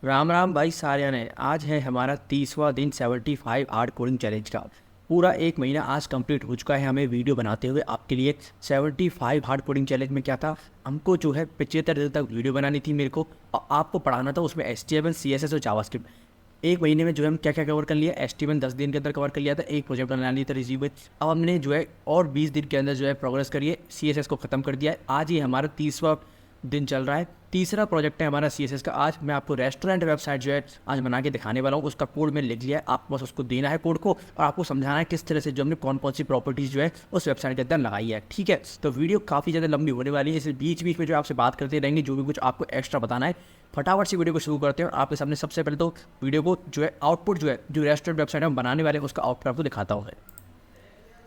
राम राम भाई साਰਿਆਂ ने। आज है हमारा 30वां दिन 75 हार्ड कोडिंग चैलेंज का। पूरा एक महीना आज कंप्लीट हो चुका है हमें वीडियो बनाते हुए आपके लिए। 75 हार्ड कोडिंग चैलेंज में क्या था, हमको जो है 75 दिन तक वीडियो बनानी थी मेरे को, और आपको पढ़ाना था उसमें HTML CSS और जावास्क्रिप्ट। एक महीने में जो है हम क्या क्या कवर कर लिया, HTML 10 दिन के अंदर कवर कर लिया था, एक प्रोजेक्ट बना लिया था रिज्यूमे। अब हमने जो है और 20 दिन के अंदर जो है प्रोग्रेस करिए, CSS को ख़त्म कर दिया है। आज ये हमारा 30वां दिन चल रहा है, तीसरा प्रोजेक्ट है हमारा CSS का। आज मैं आपको रेस्टोरेंट वेबसाइट जो है आज बना के दिखाने वाला हूँ। उसका कोड मैंने लिख लिया है, आपको बस उसको देना है कोड को, और आपको समझाना है किस तरह से जो हमने कौन कौन सी प्रॉपर्टीज़ जो है उस वेबसाइट के अंदर लगाई है। ठीक है, तो वीडियो काफ़ी ज़्यादा लंबी होने वाली है, इस बीच बीच में जो आपसे बात करते रहेंगे, जो भी कुछ आपको एक्स्ट्रा बताना है। फटाफट से वीडियो को शुरू करते हैं और आपके सामने सबसे पहले तो वीडियो को जो है आउटपुट जो है जो रेस्टोरेंट वेबसाइट हम बनाने वाले हैं उसका आउटपुट आपको दिखाता हूँ।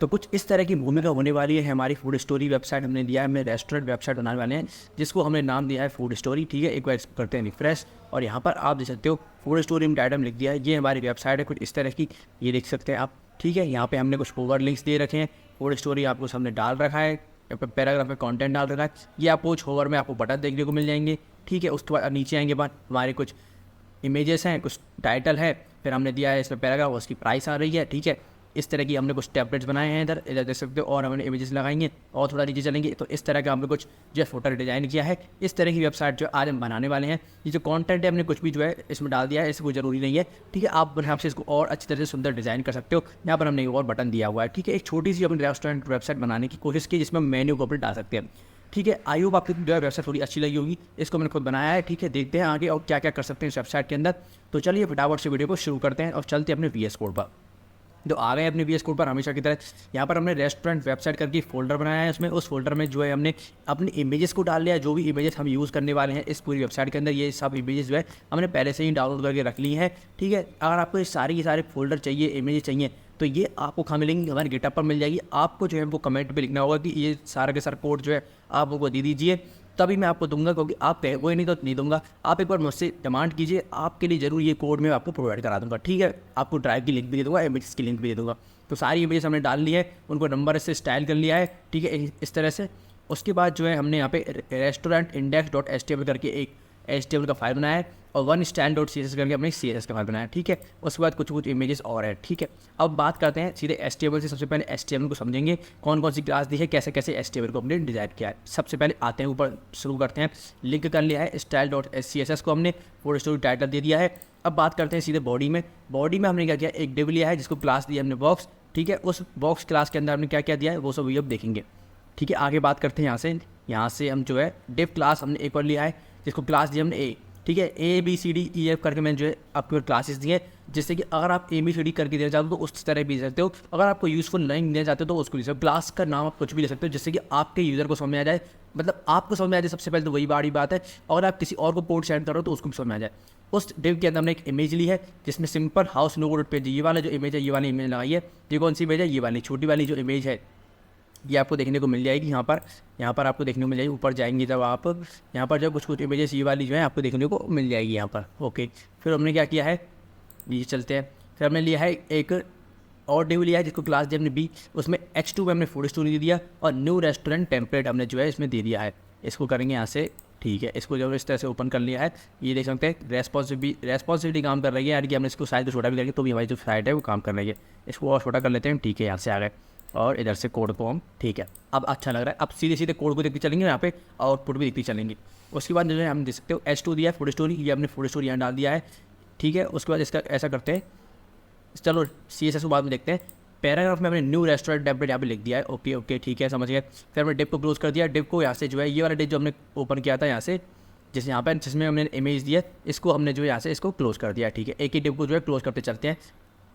तो कुछ इस तरह की भूमिका होने वाली है हमारी फूड स्टोरी वेबसाइट हमने दिया है, हमें रेस्टोरेंट वेबसाइट बनाने वाले हैं जिसको हमने नाम दिया है फूड स्टोरी। ठीक है, एक बार इसको करते हैं रिफ्रेश, और यहाँ पर आप देख सकते हो फूड स्टोरी में टाइटल लिख दिया है। ये हमारी वेबसाइट है कुछ इस तरह की, ये देख सकते हैं आप। ठीक है, यहाँ पे हमने कुछ ओवर लिंक्स दे रखे हैं, फूड स्टोरी आपको सामने डाल रखा है, यहाँ पे पैराग्राफ में कंटेंट डाल रखा है। ये आपको होवर में आपको बटन देखने को मिल जाएंगे। ठीक है, उसके बाद नीचे आएंगे बाद हमारे कुछ इमेजेस हैं, कुछ टाइटल है, फिर हमने दिया है इसमें पैराग्राफ, उसकी प्राइस आ रही है। ठीक है, इस तरह की हमने कुछ टेम्पलेट्स बनाए हैं इधर इधर देख सकते हो, और हमने इमेजेस लगाएंगे और थोड़ा नीचे चलेंगे तो इस तरह का हमने कुछ जो है फोटो डिज़ाइन किया है। इस तरह की वेबसाइट जो आज हम बनाने वाले हैं, ये जो कंटेंट है हमने कुछ भी जो है इसमें डाल दिया है, इससे कोई ज़रूरी नहीं है। ठीक है, आप यहाँ से इसको और अच्छी तरह से सुंदर डिज़ाइन कर सकते हो। यहाँ पर हमने एक और बटन दिया हुआ है। ठीक है, एक छोटी सी अपनी रेस्टोरेंट वेबसाइट बनाने की कोशिश की जिसमें मेन्यू को अपने डाल सकते हैं। ठीक है, आई होप आपको जो है वेबसाइट थोड़ी अच्छी लगी होगी, इसको मैंने खुद बनाया है। ठीक है, देखते हैं आगे और क्या क्या कर सकते हैं इस वेबसाइट के अंदर। तो चलिए फटाफट से वीडियो को शुरू करते हैं और चलते हैं अपने VS कोड पर। तो आ गए अपने VS कोड पर हमेशा की तरह। यहाँ पर हमने रेस्टोरेंट वेबसाइट करके फोल्डर बनाया है, उसमें उस फोल्डर में जो है हमने अपनी इमेजेस को डाल लिया, जो भी इमेजेस हम यूज़ करने वाले हैं इस पूरी वेबसाइट के अंदर। ये सब इमेजेस जो है हमने पहले से ही डाउनलोड करके रख ली है। ठीक है, अगर आपको ये सारे फोल्डर चाहिए, इमेजेस चाहिए, तो ये आपको कहाँ मिलेंगी, हमारे गिटहब पर मिल जाएगी। आपको जो है वो कमेंट पे लिखना होगा कि ये सारा के सारा कोड जो है आप वो दे दीजिए, तभी मैं आपको दूंगा, क्योंकि आप कोई नहीं तो नहीं दूंगा। आप एक बार मुझसे डिमांड कीजिए, आपके लिए ज़रूर ये कोड मैं आपको प्रोवाइड करा दूंगा। ठीक है, आपको ड्राइव की लिंक भी दे दूंगा, इमेजेस की लिंक भी दे दूंगा। तो सारी इमेजेस हमने डाल ली है, उनको नंबर से स्टाइल कर लिया है। ठीक है, इस तरह से। उसके बाद जो है हमने यहाँ पे रेस्टोरेंट index.html करके एक HTML का फाइल बनाया है, और वन style.css करके हमने CSS का फाइल बनाया है। ठीक है, उसके बाद कुछ इमेजेस और है। ठीक है, अब बात करते हैं सीधे HTML से। सबसे पहले HTML को समझेंगे, कौन कौन सी क्लास दी है, कैसे कैसे HTML को हमने डिज़ाइन किया है। सबसे पहले आते हैं ऊपर, शुरू करते हैं। लिंक कर लिया है style.css को हमने, फूड स्टोरी टाइटल दे दिया है। अब बात करते हैं सीधे बॉडी में। बॉडी में हमने क्या किया, एक डिव लिया है जिसको क्लास दी हमने बॉक्स। ठीक है, उस बॉक्स क्लास के अंदर हमने क्या क्या दिया है वो सब भी अब देखेंगे। ठीक है, आगे बात करते हैं यहाँ से हम जो है डिव क्लास हमने एक और लिया है जिसको क्लास दी हमने ए। ठीक है, ABCDEF करके मैंने जो है आपके क्लासेस दिए, जिससे कि अगर आप ABCD करके देना चाहते हो तो उस तरह भी दे सकते हो। अगर आपको यूज़फुल नहीं देना चाहते हो तो उसको ले सकते हो। क्लास का नाम आप कुछ भी ले सकते हो जिससे कि आपके यूज़र को समझ में आ जाए, मतलब आपको समझ में आ जाए। सबसे पहले तो वही बड़ी बात है, अगर आप किसी और को पोर्ट सेंड करो तो उसको भी समझ में आ जाए। उस डिव के अंदर हमने एक इमेज ली है जिसमें simple house no code page, ये वाला जो इमेज है, ये वाली इमेज लगाई है। ये कौन सी इमेज है, ये वाली छोटी वाली जो इमेज है, ये आपको देखने को मिल जाएगी। यहाँ पर आपको देखने को मिल जाएगी। ऊपर जाएंगे जब आप, यहाँ पर जब कुछ इमेजेस ये वाली जो है आपको देखने को मिल जाएगी यहाँ पर। ओके, फिर हमने क्या किया है, ये चलते हैं। फिर हमने लिया है एक और डिव लिया है जिसको क्लास दी हमने B, उसमें H2 में हमने फूड स्टोरी दे दिया, और न्यू रेस्टोरेंट टेम्पलेट हमने जो है इसमें दे दिया है। इसको करेंगे यहाँ से। ठीक है, इसको जब इस तरह से ओपन कर लिया है, ये देख सकते हैं रेस्पॉन्सिबिलिटी काम कर रही है, यानी कि हमने इसको साइज को छोटा भी करेंगे तो भी हमारी जो साइड है वो काम कर रही है। इसको और छोटा कर लेते हैं। ठीक है, यहाँ से आ गए और इधर से कोड को हम, ठीक है, अब अच्छा लग रहा है। अब सीधे सीधे कोड को देखते चलेंगे, यहाँ पे आउटपुट भी देखते चलेंगे। उसके बाद जो है हम देख सकते हो H2 दिया है फूड स्टोरी, ये हमने फूड स्टोरी यहाँ डाल दिया है। ठीक है, उसके बाद इसका ऐसा करते हैं, चलो CSS को बाद में देखते हैं। पैराग्राफ में हमने न्यू रेस्टोरेंट टेम्पलेट यहाँ पे लिख दिया है। ओके, ठीक है, समझ गए। फिर हमने डिव को क्लोज कर दिया। डिव को यहाँ से जो है ये वाला डिव जो हमने ओपन किया था यहाँ से, जैसे यहाँ पर जिसमें हमने इमेज दिया, इसको हमने जो है यहाँ से इसको क्लोज कर दिया। ठीक है, एक ही डिव को जो है क्लोज करते चलते हैं।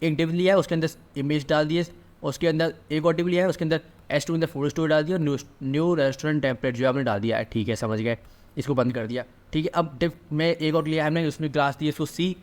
एक डिव लिया है, उसके अंदर इमेज डाल दिए, उसके अंदर एक और डिव लिया है, उसके अंदर H2 के अंदर फूड स्टोरी डाल दिया, और न्यू रेस्टोरेंट टेम्पलेट जो है हमने डाल दिया है। ठीक है, समझ गए, इसको बंद कर दिया। ठीक है, अब डिव में एक और लिया है हमने, उसमें क्लास दी है उसको C।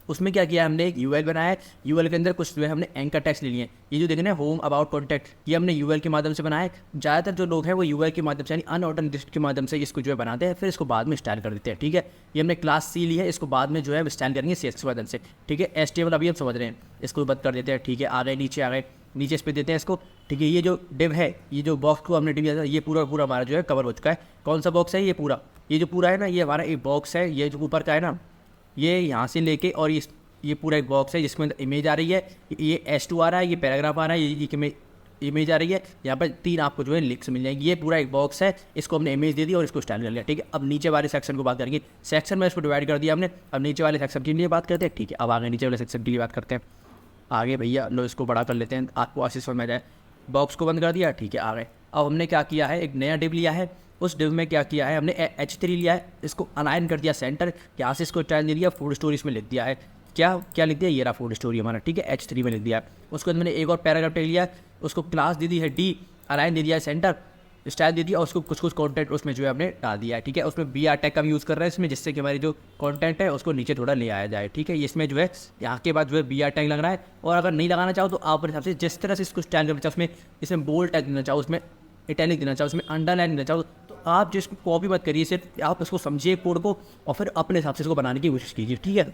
उसमें क्या किया हमने, एक UL बनाया है। UL के अंदर कुछ जो है हमने एंकर टैग्स ले लिए हैं। ये जो देख रहे हैं होम अबाउट कॉन्टैक्ट, ये हमने UL के माध्यम से बनाया है। ज़्यादातर जो लोग हैं वो UL के माध्यम से यानी अनऑर्गेनाइज्ड के माध्यम से इसको जो है बनाते हैं, फिर इसको बाद में स्टाइल कर देते हैं। ठीक है, ये हमने क्लास C ली है, इसको बाद में जो है स्टाइल करेंगे CSS के माध्यम से। ठीक है, HTML अभी हम समझ रहे हैं, इसको बंद कर देते हैं। ठीक है, आ गए नीचे, आ गए नीचे इस पर देते हैं इसको। ठीक है, ये जो डिव है, ये जो बॉक्स को हमने डिव दिया था, ये पूरा हमारा जो है कवर हो चुका है। कौन सा बॉक्स है, ये जो पूरा है ना, ये हमारा एक बॉक्स है। ये जो ऊपर का है ना, ये यहाँ से लेके और ये पूरा एक बॉक्स है जिसमें इमेज आ रही है, ये S2 आ रहा है, ये पैराग्राफ आ रहा है, ये इमेज आ रही है, यहाँ पर 3 आपको जो है लिंक्स मिल जाएंगी। ये पूरा एक बॉक्स है, इसको हमने इमेज दे दी और इसको स्टाइल कर लिया। ठीक है, अब नीचे वाले सेक्शन को बात करेंगे। सेक्शन में इसको डिवाइड कर दिया हमने, अब नीचे वाले सेक्शन के लिए बात करते हैं। ठीक है, अब आगे नीचे वाले सेक्शन के लिए बात करते हैं। आगे भैया लो इसको बड़ा कर लेते हैं, आपको आशीष समझ में जाए। बॉक्स को बंद कर दिया। ठीक है, आगे अब हमने क्या किया है, एक नया डिव लिया है। उस डिव में क्या किया है हमने H3 लिया है, इसको अलाइन कर दिया सेंटर, यहाँ से इसको स्टाइल दे दिया, फुल स्टोरी इसमें लिख दिया है। क्या लिख दिया, ये रहा फुल स्टोरी हमारा। ठीक है, H3 में लिख दिया। उसके बाद मैंने एक और पैराग्राफ टेक लिया, उसको क्लास दे दी है D, अलाइन दे दिया है सेंटर, स्टाइल दे दिया और उसको कुछ कंटेंट उसमें जो है हमने डाल दिया है। ठीक है, उसमें BR टैग का भी यूज़ कर रहे हैं इसमें, जिससे कि हमारी जो कंटेंट है उसको नीचे थोड़ा ले आया जाए। ठीक है, इसमें जो है यहाँ के बाद जो है BR टैग लग रहा है, और अगर नहीं लगाना चाहो तो आप अपने हिसाब से जिस तरह से इसको स्टाइल करना चाहो, उसमें इसमें बोल्ड टैग देना चाहो, उसमें इटैलिक देना चाहो, उसमें अंडरलाइन देना चाहो, तो आप जिसको कॉपी मत करिए, सिर्फ आप इसको समझिए कोड को और फिर अपने हिसाब से इसको बनाने की कोशिश कीजिए। ठीक है,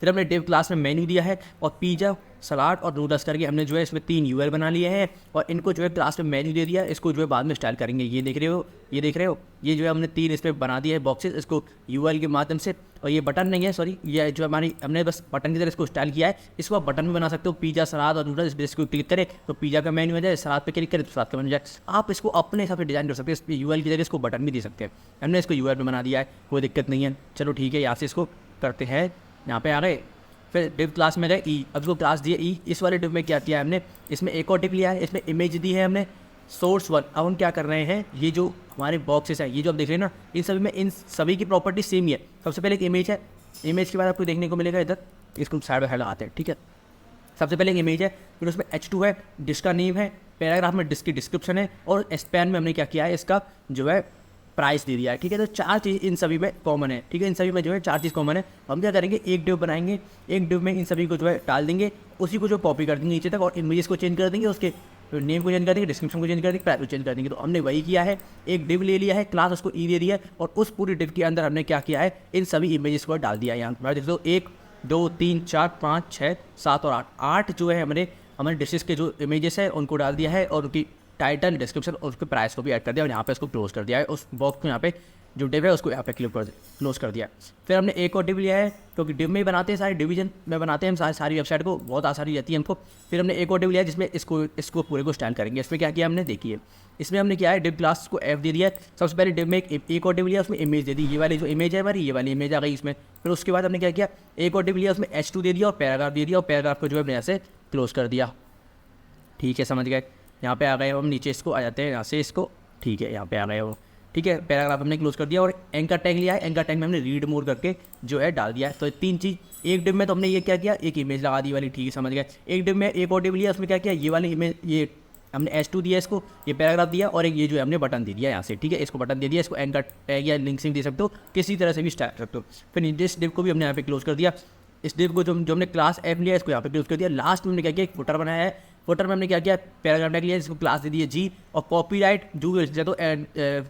फिर हमने डिव क्लास में मेन्यू दिया है और पिज़्ज़ा, सलाद और नूडल्स करके हमने जो है इसमें 3 URL बना लिए हैं और इनको जो है क्लास में मेन्यू दे दिया। इसको जो है बाद में स्टाइल करेंगे। ये देख रहे हो, ये जो है हमने 3 इसमें बना दिया है बॉक्सेस, इसको URL के माध्यम से। और ये बटन नहीं है, सॉरी, ये जो हमारी हमने बस बटन की तरह इसको स्टाइल किया है। इसको आप बटन में बना सकते हो, पिज़्ज़ा, सलाद और नूडल्स। इसको क्लिक करें तो पिज़्ज़ा का मेन्यू आ जाए, सलाद पे क्लिक करें तो सलाद का मेन्यू जाए। आप इसको अपने हिसाब से डिज़ाइन कर सकते हैं। इस URL की जगह इसको बटन भी दे सकते हैं। हमने इसको URL पे बना दिया है, कोई दिक्कत नहीं है। चलो ठीक है, यहाँ से इसको करते हैं, यहाँ पे आ गए। फिर डिव क्लास में गए E, अब इसको क्लास दिया E। इस वाले डिव में क्या किया है हमने, इसमें एक और डिव लिया है, इसमें इमेज दी है हमने source 1। अब हम क्या कर रहे हैं, ये जो हमारे बॉक्सेस हैं, ये जो आप देख रहे हैं ना, इन सभी की प्रॉपर्टी सेम ही है। सबसे पहले एक इमेज है, इमेज के बाद आपको देखने को मिलेगा इधर, इसको साइड बाय साइड लगाते हैं। ठीक है, सबसे पहले एक इमेज है, फिर उसमें H2 है, डिस्क का नेम है, पैराग्राफ में डिस्क की डिस्क्रिप्शन है, और स्पैन में हमने क्या किया है, इसका जो है प्राइस दे दिया है। ठीक है, तो 4 चीज़ इन सभी में कॉमन है। ठीक है, इन सभी में जो है 4 चीज़ कॉमन है। हम क्या करेंगे, एक डिव बनाएंगे, एक डिव में इन सभी को जो है डाल देंगे, उसी को जो कॉपी कर देंगे नीचे तक, और इमेजेस को चेंज कर देंगे, उसके नेम को चेंज कर देंगे, डिस्क्रिप्शन को चेंज कर देंगे, प्राइस को चेंज कर देंगे। तो हमने वही किया है, एक डिव ले लिया है, क्लास उसको E दे दिया है, और उस पूरी डिव के अंदर हमने क्या किया है, इन सभी इमेजेस को डाल दिया है। यहाँ देख लो 1 2 3 4 5 6 7 और 8 जो है हमारे डिशेस के जो इमेजेस है उनको डाल दिया है, और उनकी टाइटल, डिस्क्रिप्शन और उसके प्राइस को भी ऐड कर दिया, और यहाँ पे इसको क्लोज कर दिया है। उस बॉक्स को यहाँ पे जो डिव है उसको यहाँ पे क्लोज कर दिया। फिर हमने एक और डिव लिया है, क्योंकि डिव में ही बनाते हैं, सारे डिवीजन में बनाते हैं हम सारी वेबसाइट को, बहुत आसानी रहती है हमको। फिर हमने एक और डिव लिया है जिसमें इसको पूरे को स्टाइल करेंगे। इसमें क्या किया हमने, देखिए इसमें हमने क्या है, डिव क्लास को F दे दिया है। सबसे पहले डिव में एक और डिव लिया, उसमें इमेज दे दी, ये वाली जो इमेज है हमारी, ये वाली इमेज आ गई इसमें। फिर उसके बाद हमने क्या किया, एक और डिव लिया, उसमें H2 दे दिया और पैराग्राफ दे दिया, और पैराग्राफ को जो है हमने यहाँ से क्लोज कर दिया। ठीक है, समझ गए। यहाँ पे आ गए हम, नीचे इसको आ जाते हैं, यहाँ से इसको, ठीक है, यहाँ पे आ गए वो। ठीक है, पैराग्राफ हमने क्लोज कर दिया, और एंकर टैग लिया है, एंकर टैग में हमने रीड मोर करके जो है डाल दिया है। तो 3 चीज़ एक डिव में, तो हमने ये क्या किया, एक इमेज लगा दी वाली, ठीक है, समझ गए। एक डिव में एक और डिव लिया, उसमें क्या किया, ये वाली इमेज, ये हमने H2 दिया इसको, ये पैराग्राफ दिया, और एक ये जो है हमने बटन दे दिया यहाँ से। ठीक है, इसको बटन दे दिया, इसको एंकर टैग या लिंक दे सकते हो, किसी तरह से भी स्टार्ट कर सकते हो। फिर इस डिव को भी हमने यहाँ पे क्लोज कर दिया। इस डिव को जो हमने क्लास F लिया, इसको यहाँ पे क्लोज कर दिया। लास्ट में हमने क्या किया, एक फुटर बनाया है, फुटर में हमने क्या किया, पैराग्राफ टैग लिया, इसको क्लास दे दिया G, और कॉपीराइट जो भी तो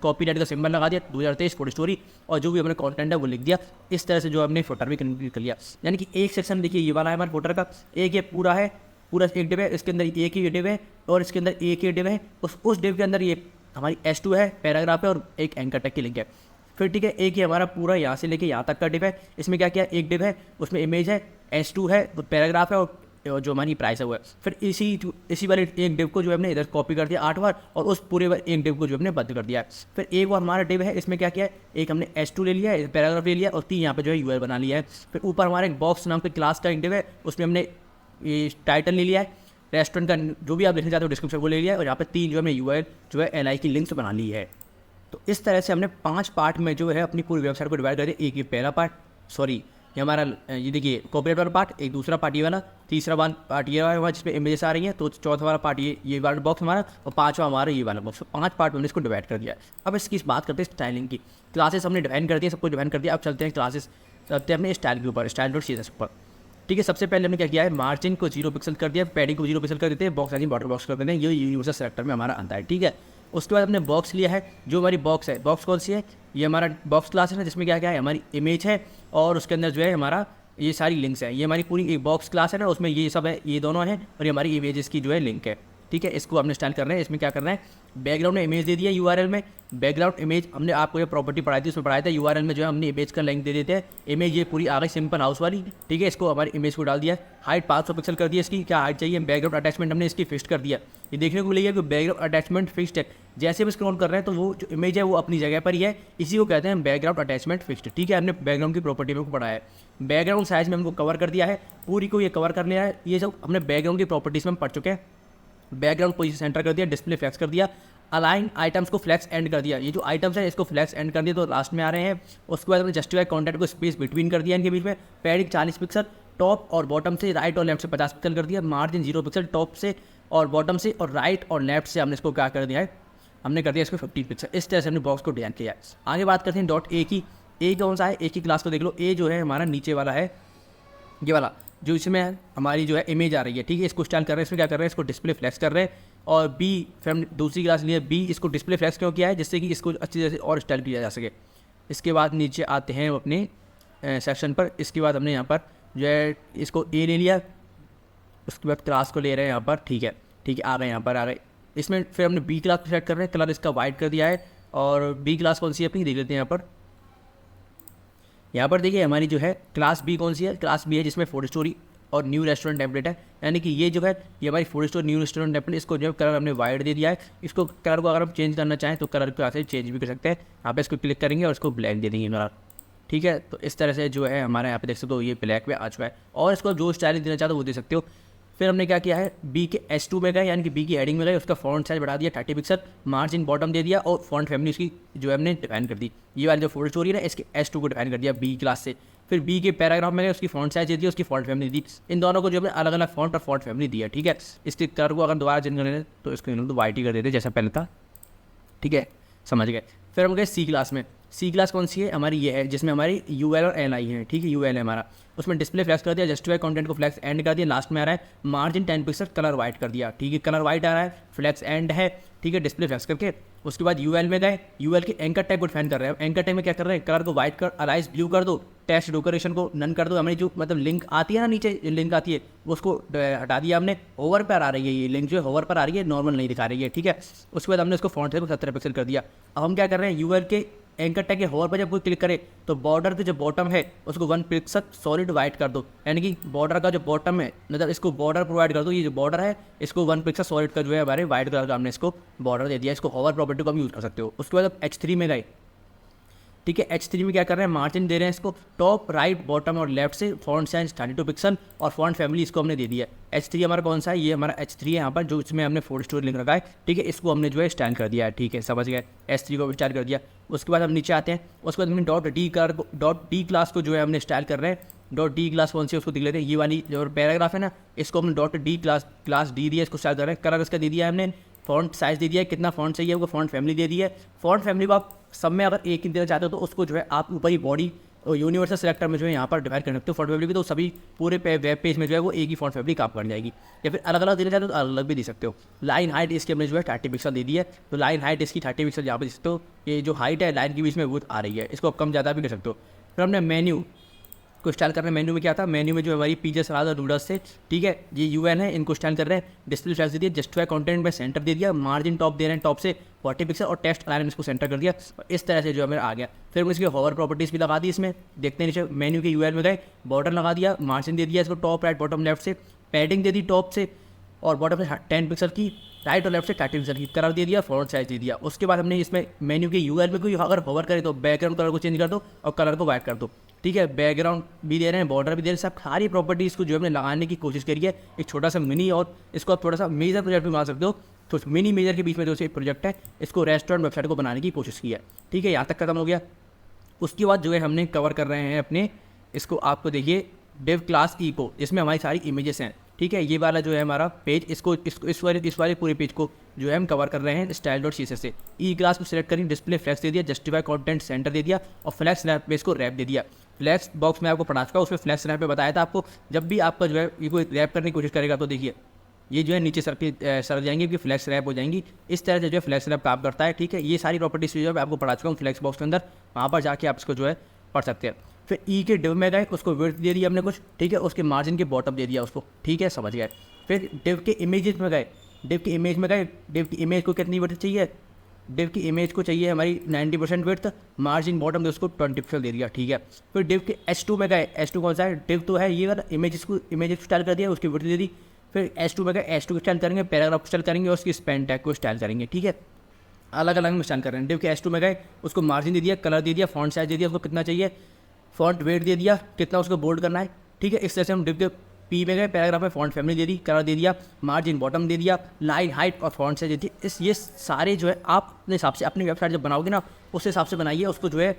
कॉपीराइट का सिंबल लगा दिया, 2023 फुल स्टोरी, और जो भी हमने कंटेंट है वो लिख दिया। इस तरह से जो हमने फुटर भी कंप्लीट कर लिया। यानी कि एक सेक्शन देखिए ये वाला है हमारे फुटर का, एक ये पूरा है, पूरा एक डिव है, इसके अंदर एक ही डिव है, और इसके अंदर एक ही डिव है, उस डिव के अंदर ये हमारी H2 है, पैराग्राफ है, और एक एंकर टैग की लिंक है। फिर ठीक है, एक ये हमारा पूरा यहाँ से लेके यहाँ तक का डिव है। इसमें क्या किया, एक डिव है, उसमें इमेज है, H2 है, पैराग्राफ है, और जो हमारी प्राइस है वो है। फिर इसी वाले एक डिव को जो हमने इधर कॉपी कर दिया 8 बार, और उस पूरे एक डिव को जो हमने बंद कर दिया है। फिर एक और हमारा डिव है, इसमें क्या किया है, एक हमने H2 ले लिया है, पैराग्राफ ले लिया, और 3 यहाँ पे जो है URL बना लिया है। फिर ऊपर हमारे एक बॉक्स नाम के क्लास का एक डिव है, उसमें हमने ये टाइटल ले लिया है, रेस्टोरेंट का जो भी आप लिखना चाहते हो डिस्क्रिप्शन वो ले लिया है, और यहाँ पे 3 जो हमने URL जो है LI की लिंक्स बना ली है। तो इस तरह से हमने 5 पार्ट में जो है अपनी पूरी वेबसाइट को डिवाइड कर दिया। एक ये पहला पार्ट, सॉरी ये हमारा, ये देखिए कॉपीराइट वाला पार्ट, एक दूसरा पार्ट ये वाला, तीसरा पार्ट ये वाला जिसमें इमेजेस आ रही हैं, तो चौथा वाला पार्ट ये वाला बॉक्स हमारा, और 5वां हमारा ये वाला बॉक्स। 5 पार्ट हमने इसको डिवाइड कर दिया। अब इसकी बात करते हैं स्टाइलिंग की। क्लासेस हमने डिवाइड कर दिया, सब कुछ डिवाइड कर दिया। अब चलते हैं क्लासेस, चलते हैं अपने स्टाइल के ऊपर, style.css पर। ठीक है, सबसे पहले हमने क्या किया है, मार्जिन को 0 पिक्सल कर दिया, पैडिंग को 0 पिक्सल कर देते हैं, बॉक्स साइज बॉर्डर बॉक्स कर देते हैं, ये यूजर सेलेक्टर में हमारा आता है। ठीक है, उसके बाद हमने बॉक्स लिया है, जो हमारी बॉक्स है, बॉक्स कौन सी है, ये हमारा बॉक्स क्लास है ना, जिसमें क्या क्या है, हमारी इमेज है, और उसके अंदर जो है हमारा ये सारी लिंक्स हैं। ये हमारी पूरी एक बॉक्स क्लास है ना, उसमें ये सब है, ये दोनों हैं, और ये हमारी इमेजेस की जो है लिंक है। ठीक है, इसको हमने स्टाइल कर रहे हैं। इसमें क्या करना है, बैकग्राउंड में इमेज दे दिया यूआरएल में, बैकग्राउंड इमेज हमने आपको ये प्रॉपर्टी पढ़ाई थी, उसमें पढ़ाया था यूआरएल में जो है हमने इमेज का लिंक दे देते हैं। इमेज ये पूरी आ गई सिंपल हाउस वाली, ठीक है, इसको हमारी इमेज को डाल दिया। हाइट 500 पिक्सल कर दिया, इसकी क्या हाइट चाहिए, बैकग्राउंड अटैचमेंट हमने इसकी फिक्स कर दिया। ये देखने को मिलेगा कि बैकग्राउंड अटैचमेंट फिक्स्ड है। जैसे हम स्क्रॉल कर रहे हैं तो वो जो इमेज है वो अपनी जगह पर ही है, इसी को कहते हैं बैकग्राउंड अटैचमेंट फिक्स्ड, ठीक है। हमने बैकग्राउंड की प्रॉपर्टी में को पढ़ाया है। बैकग्राउंड साइज में हमको कवर कर दिया है, पूरी को ये कवर कर लिया है। ये सब हमने बैकग्राउंड की प्रॉपर्टीज में हम पढ़ चुके हैं। बैकग्राउंड पोजीशन सेंटर कर दिया, डिस्प्ले फ्लैक्स कर दिया, अलाइन आइटम्स को फ्लैक्स एंड कर दिया। ये जो आइटम्स है इसको फ्लैक्स एंड कर दिया तो लास्ट में आ रहे हैं। उसके बाद हमने जस्टिफाई कंटेंट को स्पेस बिटवीन कर दिया इनके बीच में, पैडिंग 40 पिक्सल, टॉप और बॉटम से राइट और लेफ्ट से 50 पिक्सल कर दिया, मार्जिन 0 पिक्सल टॉप से और बॉटम से, और राइट और लेफ्ट से हमने इसको क्या कर दिया है, हमने कर दिया इसको 15 पिक्सल। इस तरह से हमने बॉक्स को डिजाइन किया है। आगे बात करते हैं डॉट ए की। ए कौन सा है, ए की क्लास को देख लो। ए जो है हमारा नीचे वाला है, ये वाला जो इसमें हमारी जो है इमेज आ रही है, ठीक है, इसको स्टाइल कर रहे हैं। इसमें क्या कर रहे हैं, इसको डिस्प्ले फ्लैक्स कर रहे हैं। और बी फिर हम दूसरी क्लास लिए बी, इसको डिस्प्ले फ्लैक्स क्यों किया है, जिससे कि इसको अच्छी तरह से और स्टाइल किया जा सके। इसके बाद नीचे आते हैं अपने सेक्शन पर। इसके बाद हमने यहाँ पर जो है इसको ए ले लिया, उसके बाद क्लास को ले रहे हैं यहाँ पर, ठीक है, ठीक है, आ गए यहाँ पर आ गए। इसमें फिर हमने बी क्लास को सेट कर रहे हैं, कलर इसका वाइट कर दिया है। और बी क्लास कौन सी है अपनी देख लेते हैं यहाँ पर देखिए हमारी जो है क्लास बी कौन सी है, क्लास बी है जिसमें फूड स्टोरी और न्यू रेस्टोरेंट टेम्पलेट है। यानी कि ये जो है ये हमारी food store new restaurant template, इसको जो है कलर हमने वाइट दे दिया है। इसको कलर को अगर हम चेंज करना चाहें तो कलर को यहाँ से चेंज भी कर सकते हैं। यहाँ पे इसको क्लिक करेंगे और इसको ब्लैक दे देंगे कलर, ठीक है। तो इस तरह से जो है हमारे यहाँ पे देख सकते हो ये ब्लैक में आ चुका है। और इसको जो स्टाइल देना चाहते हो वो दे सकते हो। फिर हमने क्या किया है, बी के S2 में गए, यानी कि बी की हेडिंग में गए, उसका फॉन्ट साइज बढ़ा दिया 30 पिक्सल, मार्जिन बॉटम दे दिया और फॉन्ट फैमिली उसकी जो है हमने डिफाइन कर दी। ये वाली जो फुल स्टोरी है इसके S2 को डिफाइन कर दिया बी क्लास से। फिर बी के पैराग्राफ में गए, उसकी फॉन्ट साइज दे दी, उसकी फॉन्ट फैमिली दी। इन दोनों को जो है अलग अलग फॉन्ट और फॉन्ट फैमिली दी है, ठीक है। इसके कलर को अगर दोबारा चेंज करने तो इसको तो वाइट ही कर देते जैसा पहले था, ठीक है, समझ गए। फिर हम गए सी क्लास में। सी क्लास कौन सी है हमारी, ये है जिसमें हमारी UL और LI है, ठीक है, UL है हमारा। उसमें डिस्प्ले फ्लैक्स कर दिया, जस्टिफाई कंटेंट को फ्लैक्स एंड कर दिया, लास्ट में आ रहा है मार्जिन 10 पिक्सल, कलर वाइट कर दिया, ठीक है, कलर वाइट आ रहा है, फ्लैक्स एंड है, ठीक है, डिस्प्ले फ्लैक्स करके। उसके बाद UL में गए, UL के एंकर टैग को डिफाइन कर रहे हैं। एंकर टैग में क्या कर रहे हैं, कलर को वाइट कर, अलाइज ब्लू कर दो, टेक्स्ट डेकोरेशन को नन कर दो। हमारी जो मतलब लिंक आती है ना, नीचे लिंक आती है उसको हटा दिया हमने। होवर पर आ रही है, ये लिंक जो है होवर पर आ रही है, नॉर्मल नहीं दिखा रही है, ठीक है। उसके बाद हमने उसको फॉन्ट साइज को 17 पिक्सल कर दिया। अब हम क्या कर रहे हैं, UL के एंकर टैग के होवर पर जब कोई क्लिक करे तो बॉर्डर के जो बॉटम है उसको 1 पिक्सल सॉलिड वाइट कर दो। यानी कि बॉर्डर का जो बॉटम है, मतलब इसको बॉर्डर प्रोवाइड कर दो। ये जो बॉर्डर है इसको 1 पिक्सल सॉलिड का जो है हमारे वाइट कलर का हमने इसको बॉर्डर दे दिया। इसको होवर प्रॉपर्टी को हम यूज़ कर सकते हो। उसके बाद अब H3 में गए, ठीक है, H3 में क्या कर रहे हैं, मार्जिन दे रहे हैं इसको टॉप राइट बॉटम और लेफ्ट से, फॉन्ट साइज 32 पिक्सल और फॉन्ट फैमिली इसको हमने दे दिया है। H3 हमारा कौन सा है, ये हमारा H3 है यहाँ पर, जो इसमें हमने फूड स्टोरी लिख रखा है, ठीक है। इसको हमने जो है स्टाइल कर दिया है, ठीक है, समझ गए, H3 को स्टाइल कर दिया। उसके बाद हम नीचे आते हैं, उसके बाद हमने डॉट डी क्लास को जो है हमने स्टाइल कर रहे हैं। डॉट डी क्लास कौन सी है उसको देख लेते हैं। ये वाली जो पैराग्राफ है ना, इसको हमने डॉट डी क्लास डी दिया, इसको स्टाइल कर रहे हैं। कलर इसका दे दिया है हमने, फॉन्ट साइज दे दिया है, कितना फॉन्ट चाहिए वो फॉन्ट फैमिली दे दी है। फॉन्ट फैमिली को आप सब में अगर एक ही देना चाहते हो तो उसको जो है आप ऊपर ही बॉडी और यूनिवर्सल सेलेक्टर में जो है यहाँ पर डिवाइड कर सकते हो फॉन्ट फैमिली की, तो सभी पूरे वेब पेज में जो है वो एक ही फॉन्ट फैमिली काम कर जाएगी। या फिर अलग अलग देना चाहते हो तो अलग अलग भी दे सकते हो। लाइन हाइट इसकी हमने जो है 30 पिक्सल दे दी है, तो लाइन हाइट इसकी 30 पिक्सल यहाँ पर दे सकते हो। ये जो हाइट है लाइन के बीच में वो आ रही है, इसको आप कम ज़्यादा भी कर सकते हो। फिर हमने मेन्यू को स्टाइल कर रहे हैं। मेन्यू में क्या था, मेन्यू में जो हमारी पिज़्ज़ा सलाद और नूडल्स थे, ठीक है, ये UN है, इनको स्टाइल कर रहे हैं। डिस्प्ले साइज दे दिया, जस्टिफाई कंटेंट में सेंटर दे दिया, मार्जिन टॉप दे रहे हैं टॉप से 40 पिक्सल और टेक्स्ट अलाइन इसको सेंटर कर दिया। इस तरह से जो हमें आ गया। फिर इसकी होवर प्रॉपर्टीज़ भी लगा दी इसमें, देखते हैं नीचे मेन्यू के UL में गए, बॉर्डर लगा दिया, मार्जिन दे दिया इसको टॉप राइट बॉटम लेफ्ट से, पैडिंग दे दी टॉप से और बॉटम से 10 पिक्सल की, राइट और लेफ्ट से 30 पिक्सल की, कलर दे दिया, फॉन्ट साइज दे दिया। उसके बाद हमने इसमें मेन्यू के UL में कोई अगर होवर करे तो बैकग्राउंड कलर को चेंज कर दो और कलर को वाइट कर दो, ठीक है। बैकग्राउंड भी दे रहे हैं, बॉर्डर भी दे रहे हैं, सब सारी प्रॉपर्टीज़ को जो हमने लगाने की कोशिश करी है। एक छोटा सा मिनी और इसको आप थोड़ा सा मेजर प्रोजेक्ट भी बना सकते हो। तो मिनी मेजर के बीच में जो एक प्रोजेक्ट है, इसको रेस्टोरेंट वेबसाइट को बनाने की कोशिश की है, ठीक है। यहाँ तक खत्म हो गया। उसके बाद जो है हमने कवर कर रहे हैं अपने इसको, आपको देखिए डिव क्लास ई को, इसमें हमारी सारी इमेजेस हैं, ठीक है। ये वाला जो है हमारा पेज, इसको इस वाले पूरे पेज को जो है हम कवर कर रहे हैं स्टाइल डॉट CSS से। ई क्लास को सिलेक्ट करें, डिस्प्ले फ्लैक्स दे दिया, जस्टिफाई कंटेंट सेंटर दे दिया और फ्लैक्स रैप पे इसको रैप दे दिया। फ्लैक्स बॉक्स में आपको पढ़ा चुका, उसमें फ्लैक्स रैप पे बताया था आपको, जब भी आपका जो है ये कोई रैप करने की कोशिश करेगा तो देखिए ये जो है नीचे सर जाएंगे कि फ्लैक्स रैप हो जाएंगी। इस तरह से जो है फ्लैक्स रैप काम करता है, ठीक है। ये सारी प्रॉपर्टीज जो है आपको पढ़ा चुका हूँ फ्लैक्स बॉक्स के अंदर, वहाँ पर जाके आप इसको जो है पढ़ सकते हैं। फिर ई के डिव में गए, उसको विड्थ दे दिया हमने कुछ, ठीक है, उसके मार्जिन के बॉटम दे दिया उसको, ठीक है, समझ गए। फिर डिव के इमेजेस में गए, डिव की इमेज में गए, डिव की इमेज को कितनी विड्थ चाहिए, डिव की इमेज को चाहिए हमारी 90% विड्थ, मार्जिन बॉटम उसको 20 पिक्सल दे दिया, ठीक है। फिर डिव के H2 में गए, H2 कौन सा है, डिव तो है ये वाला, इमेज को स्टाइल कर दिया, उसकी विड्थ दे दी। फिर H2 में गए, H2 को स्टाइल करेंगे, पैराग्राफ को स्टाइल करेंगे और उसकी स्पेन टैग को स्टाइल करेंगे, ठीक है। अलग अलग में स्टाइल कर रहे हैं। डिव के H2 में गए, उसको मार्जिन दे दिया, कलर दे दिया, फॉन्ट साइज दे दिया, उसको कितना चाहिए, फॉन्ट वेट दे दिया, कितना उसको बोल्ड करना है, ठीक है। इस तरह से हम डिव के P में गए, पैराग्राफ में फॉन्ट फैमिली दे दी, कलर दे दिया, मार्जिन बॉटम दे दिया, लाइन हाइट और फॉन्ट साइज दे दी। ये सारे जो है आप अपने हिसाब से अपनी वेबसाइट जब बनाओगे ना उस हिसाब से बनाइए, उसको जो है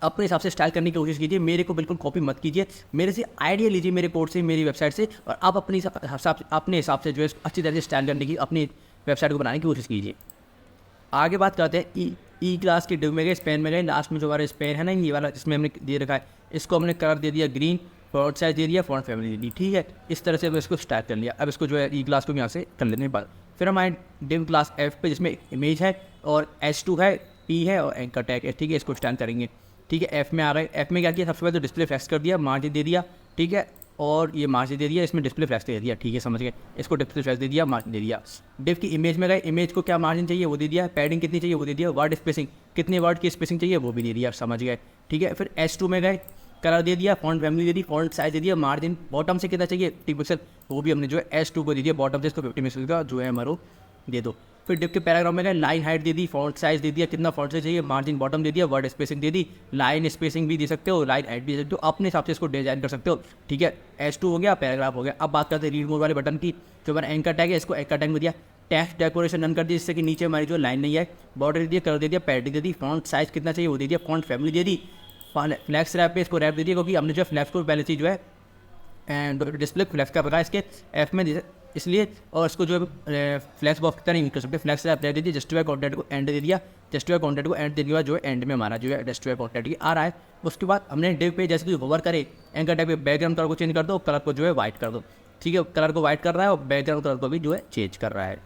अपने हिसाब से स्टाइल करने की कोशिश कीजिए। मेरे को बिल्कुल कॉपी मत कीजिए, मेरे से आइडिया लीजिए, मेरे कोड से, मेरी वेबसाइट से, और आप अपने हिसाब से जो है अच्छी तरह से स्टाइल करने की, अपनी वेबसाइट को बनाने की कोशिश कीजिए। आगे बात करते हैं ई क्लास की डिव में गए, स्पेन में गए, लास्ट में जो हमारा स्पेन है ना ये वाला जिसमें हमने दे रखा है, इसको हमने कलर दे दिया ग्रीन, फॉन्ट साइज दे दिया, फॉन्ट फैमिली दे दी, ठीक है। इस तरह से हमने इसको स्टार्ट कर लिया। अब इसको जो है ई क्लास को यहाँ से कर लेने के बाद फिर हम आए डिव क्लास एफ पे जिसमें इमेज है और H2 है, P है और एंकर टैग है, ठीक है। इसको स्टाइल करेंगे, ठीक है। एफ में आ रहा है, एफ में क्या किया, सबसे पहले तो डिस्प्ले फ्लैक्स कर दिया, मार्जिन दे दिया, ठीक है, और ये मार्जिन दे दिया, इसमें डिस्प्ले फ्लैक्स दे दिया, ठीक है, समझ गए। इसको डिस्प्ले फ्लैक्स दे दिया, मार्जिन दे दिया। डिव की इमेज में गए, इमेज को क्या मार्जिन चाहिए वो दे दिया, पैडिंग कितनी चाहिए वो दे दिया, वर्ड स्पेसिंग कितने वर्ड की स्पेसिंग चाहिए वो भी दे दिया, समझ गए, ठीक है। फिर H2 में गए, कलर दे दिया, फॉन्ट फैमिली दे दी, फॉन्ट साइज दे दिया, मार्जिन बॉटम से कितना चाहिए 50 पिक्सल, वो भी हमने जो है H2 को दे दिया, बॉटम से इसको 50 पिक्सल का जो है हमारा दे दो। फिर डिव के पैराग्राफ में गए, लाइन हाइट दे दी, फॉन्ट साइज दे दिया, कितना फॉन्ट साइज चाहिए, मार्जिन बॉटम दे दिया, वर्ड स्पेसिंग दे दी, लाइन स्पेसिंग भी दे सकते हो, लाइन हाइट भी दे सकते हो, अपने हिसाब से इसको डिजाइन कर सकते हो, ठीक है। H2 हो गया, पैराग्राफ हो गया। अब बात करते हैं रीड मोड वाले बटन की, जो हमारा एंकर टैग है, इसको एंकर टैग में दिया, टेक्स्ट डेकोरेशन रन कर दिया जिससे कि नीचे हमारी जो लाइन नहीं है, बॉर्डर दे दिया, कलर दे दिया, पैडिंग दे दी, फॉन्ट साइज कितना चाहिए वो दे दिया, फॉन्ट फैमिली दे दी, फ्लैक्स रैप पे इसको रैप दे दिया, क्योंकि हमने जो है फ्लैक्स को पहले से जो है एंड डिस्प्ले फ्लैक्स का पता इसके एफ में इसलिए, और इसको जो है फ्लैक्स बॉक्स की तरह यूज कर सकते हैं। फ्लैक्स रैप दे दी, जस्टिफाई कॉन्टेंट को एंड दे दिया, जस्टिफाई कॉन्टेंट को एंड देने के बाद जो है एंड में हमारा जो है जस्टिफाई कॉन्टेंट की आ रहा है। उसके बाद हमने डिव पे जैसे कि होवर करे, एंकर टैग पे बैकग्राउंड कलर को चेंज कर दो, कलर को जो है वाइट कर दो, ठीक है। कलर को वाइट कर रहा है और बैकग्राउंड कलर को भी जो है चेंज कर रहा है।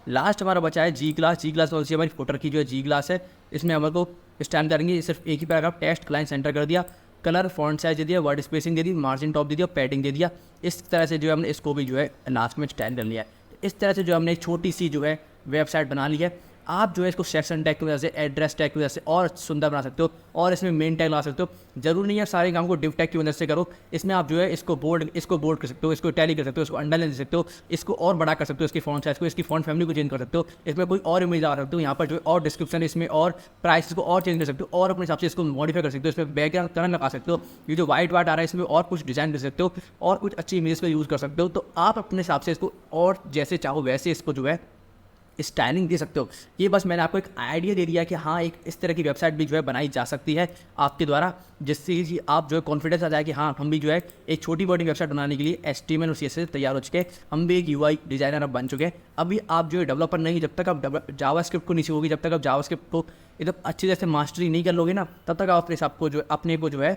लास्ट हमारा बचा है जी क्लास। जी क्लास ऑल्सो हमारी फुटर की जो है जी क्लास है, इसमें हमारे को स्टैंड करेंगे सिर्फ एक ही पैराग्राफ, टेक्स्ट क्लाइंट सेंटर कर दिया, कलर फॉन्ट साइज दे दिया, वर्ड स्पेसिंग दे दी, मार्जिन टॉप दे दिया, पैडिंग दे दिया। इस तरह से जो है हमने इसको भी जो है लास्ट में स्टैंड कर लिया है। इस तरह से जो हमने एक छोटी सी जो है वेबसाइट बना ली है। आप जो है इसको सेक्शन टैग की वजह से, एड्रेस टैग की वजह से और सुंदर बना सकते हो, और इसमें मेन टैग ला सकते हो। जरूरी नहीं है सारे काम को डिव टैग की मदद से करो, इसमें आप जो है इसको बोल्ड कर सकते हो, इसको टैली कर सकते हो, इसको अंडरलाइन दे सकते हो, इसको और बड़ा कर सकते हो, इसकी फॉन्ट साइज को, इसकी फॉन्ट फैमिली को चेंज कर सकते हो, इसमें कोई और इमेज ला सकते हो, यहाँ पर जो है और डिस्क्रिप्शन, इसमें और प्राइस को और चेंज कर सकते हो, और अपने हिसाब से इसको मॉडिफाई कर सकते हो, इसमें बैकग्राउंड कलर लगा सकते हो, ये जो वाइट आ रहा है इसमें और कुछ डिजाइन दे सकते हो, और कुछ अच्छी इमेज को यूज़ कर सकते हो। तो आप अपने हिसाब से इसको और जैसे चाहो वैसे इसको जो है स्टाइलिंग दे सकते हो। ये बस मैंने आपको एक आइडिया दे दिया कि हाँ, एक इस तरह की वेबसाइट भी जो है बनाई जा सकती है आपके द्वारा, जिससे कि आप जो है कॉन्फिडेंस आ जाए कि हाँ, हम भी जो है एक छोटी बड़ी वेबसाइट बनाने के लिए HTML और CSS तैयार हो चुके हैं, हम भी एक UI डिज़ाइनर अब बन चुके हैं। अभी आप जो है डेवलपर नहीं, जब तक आप जावास्क्रिप्ट को नहीं सीखोगे, जब तक आप जावास्क्रिप्ट को एकदम अच्छी तरह से मास्टरी नहीं कर लोगे ना, तब तक आप अपने हिसाब को जो है अपने को जो है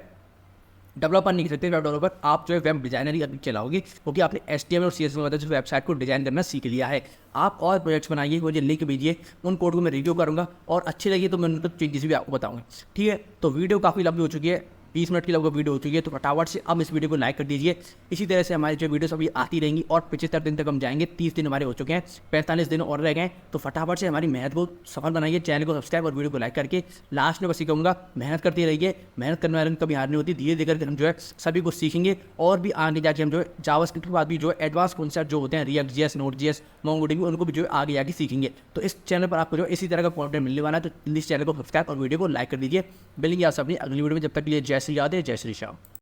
डेवलपर नहीं कर सकते। वेब डेवलपर आप जो है वेब डिजाइनर ही चलाओगे, क्योंकि आपने HTML और CSS में मदद से वेबसाइट को डिजाइन करना सीख लिया है। आप और प्रोजेक्ट्स बनाइए, मुझे लिंक भेजिए, उन कोड को मैं रिव्यू करूँगा, और अच्छी लगी तो मैं उन चेंजेस भी आपको बताऊँगा, ठीक है। तो वीडियो काफ़ी लंबी हो चुकी है, 20 मिनट की लगभग वीडियो हो चुकी है, तो फटाफट से अब इस वीडियो को लाइक कर दीजिए। इसी तरह से हमारी जो वीडियोस अभी आती रहेंगी, और 75 दिन तक हम जाएंगे, 30 दिन हमारे हो चुके हैं, 45 दिन और रह गए। तो फटाफट से हमारी मेहनत को सफल बनाइए, चैनल को सब्सक्राइब और वीडियो को लाइक करके। लास्ट में बस ये कहूँगा, मेहनत करते रहिए, मेहनत करने वाले कभी हार नहीं होती। धीरे धीरे हम जो है सभी कुछ सीखेंगे, और भी आगे जाके हम जो है जावास्क्रिप्ट के बाद भी जो है एडवांस कॉन्सेप्ट जो होते हैं, React.js, Node.js, MongoDB, उनको भी जो है आगे जाके सीखेंगे। तो इस चैनल पर आपको जो इसी तरह का कंटेंट मिलने वाला है, तो इस चैनल को सब्सक्राइब और वीडियो को लाइक कर दीजिए। मिलेंगे आप सभी अगली वीडियो में, जब तक के लिए जय श्री राधे, जय श्री श्याम।